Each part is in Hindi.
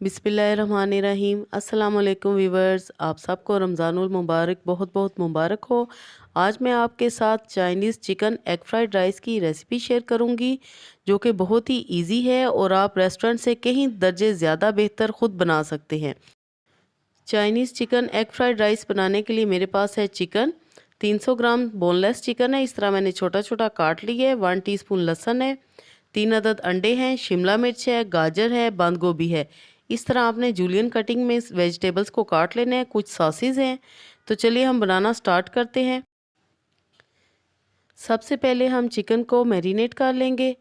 बिस्मिल्लाहिर्रहमानिर्रहीम। अस्सलाम वालेकुम वीवर्स, आप सबको रमज़ानुल मुबारक बहुत बहुत मुबारक हो। आज मैं आपके साथ Chinese chicken egg fried rice की रेसिपी शेयर करूंगी, जो कि बहुत ही इजी है और आप रेस्टोरेंट से कहीं दर्जे ज़्यादा बेहतर ख़ुद बना सकते हैं। Chinese chicken egg fried rice बनाने के लिए मेरे पास है चिकन 300 ग्राम बोनलेस चिकन है। इस तरह मैंने छोटा छोटा काट लिया है। 1 टीस्पून लहसुन है, 3 अदद अंडे हैं, शिमला मिर्च है, गाजर है, बंद गोभी है। इस तरह आपने जूलियन कटिंग में वेजिटेबल्स को काट लेना है। कुछ सॉसेज हैं। तो चलिए हम बनाना स्टार्ट करते हैं। सबसे पहले हम चिकन को मैरिनेट कर लेंगे।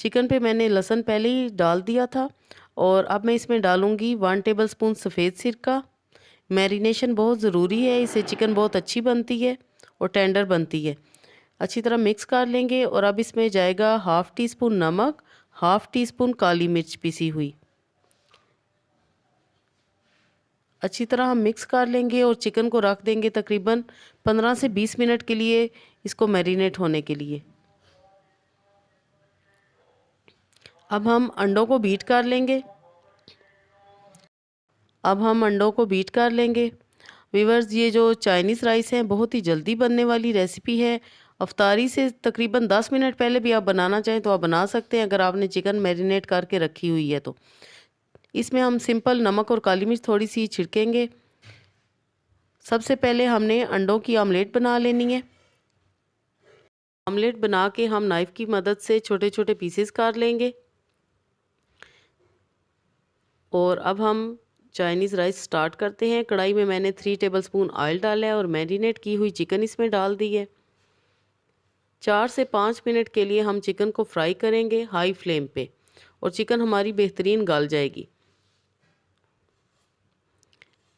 चिकन पे मैंने लहसुन पहले ही डाल दिया था और अब मैं इसमें डालूंगी 1 टेबलस्पून सफ़ेद सिरका। मैरिनेशन बहुत ज़रूरी है, इससे चिकन बहुत अच्छी बनती है और टेंडर बनती है। अच्छी तरह मिक्स कर लेंगे और अब इसमें जाएगा 1/2 टीस्पून नमक, 1/2 टीस्पून काली मिर्च पिसी हुई। अच्छी तरह हम मिक्स कर लेंगे और चिकन को रख देंगे तकरीबन 15 से 20 मिनट के लिए इसको मैरिनेट होने के लिए। अब हम अंडों को बीट कर लेंगे। व्यूअर्स, ये जो चाइनीज़ राइस है बहुत ही जल्दी बनने वाली रेसिपी है। अफ्तारी से तकरीबन 10 मिनट पहले भी आप बनाना चाहें तो आप बना सकते हैं, अगर आपने चिकन मैरिनेट करके रखी हुई है तो। इसमें हम सिंपल नमक और काली मिर्च थोड़ी सी छिड़केंगे। सबसे पहले हमने अंडों की आमलेट बना लेनी है। आमलेट बना के हम नाइफ़ की मदद से छोटे छोटे पीसेस कर लेंगे। और अब हम चाइनीज़ राइस स्टार्ट करते हैं। कढ़ाई में मैंने 3 टेबलस्पून ऑयल डाला है और मैरिनेट की हुई चिकन इसमें डाल दी है। 4 से 5 मिनट के लिए हम चिकन को फ्राई करेंगे हाई फ्लेम पे और चिकन हमारी बेहतरीन गल जाएगी।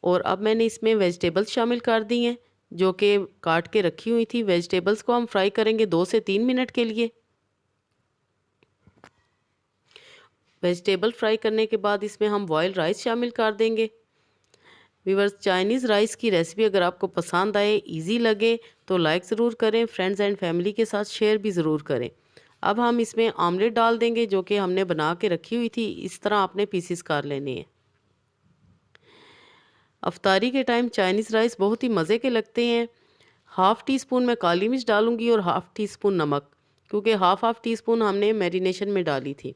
और अब मैंने इसमें वेजिटेबल्स शामिल कर दी हैं जो कि काट के रखी हुई थी। वेजिटेबल्स को हम फ्राई करेंगे 2 से 3 मिनट के लिए। वेजिटेबल फ्राई करने के बाद इसमें हम बॉयल राइस शामिल कर देंगे। व्यूअर्स, चाइनीज़ राइस की रेसिपी अगर आपको पसंद आए, इजी लगे तो लाइक ज़रूर करें, फ्रेंड्स एंड फैमिली के साथ शेयर भी ज़रूर करें। अब हम इसमें आमलेट डाल देंगे जो कि हमने बना के रखी हुई थी। इस तरह आपने पीसेस कर लेने हैं। अफ्तारी के टाइम चाइनीज़ राइस बहुत ही मज़े के लगते हैं। 1/2 टीस्पून मैं काली मिर्च डालूंगी और 1/2 टीस्पून नमक, क्योंकि हाफ टीस्पून हमने मैरिनेशन में डाली थी।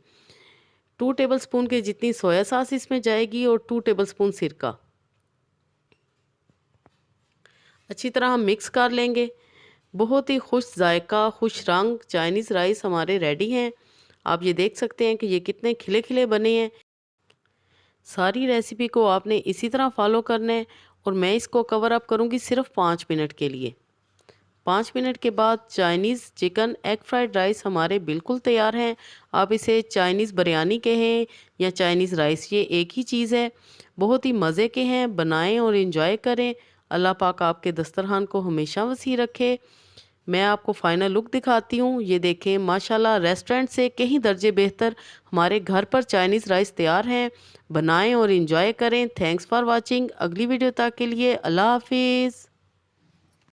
2 टेबलस्पून के जितनी सोया सॉस इसमें जाएगी और 2 टेबलस्पून सिरका। अच्छी तरह हम मिक्स कर लेंगे। बहुत ही खुश जायका, खुश रंग चाइनीज़ राइस हमारे रेडी हैं। आप ये देख सकते हैं कि ये कितने खिले खिले बने हैं। सारी रेसिपी को आपने इसी तरह फॉलो करना है और मैं इसको कवर अप करूँगी सिर्फ 5 मिनट के लिए। 5 मिनट के बाद Chinese chicken egg fried rice हमारे बिल्कुल तैयार हैं। आप इसे चाइनीज़ बिरयानी कहें या चाइनीज़ राइस, ये एक ही चीज़ है। बहुत ही मज़े के हैं। बनाएं और इन्जॉय करें। अल्लाह पाक आपके दस्तरखान को हमेशा वसी रखे। मैं आपको फ़ाइनल लुक दिखाती हूँ। ये देखें, माशाल्लाह रेस्टोरेंट से कहीं दर्जे बेहतर हमारे घर पर चाइनीज़ राइस तैयार हैं। बनाएं और इन्जॉय करें। Thanks for watching. अगली वीडियो तक के लिए अल्लाह हाफिज़।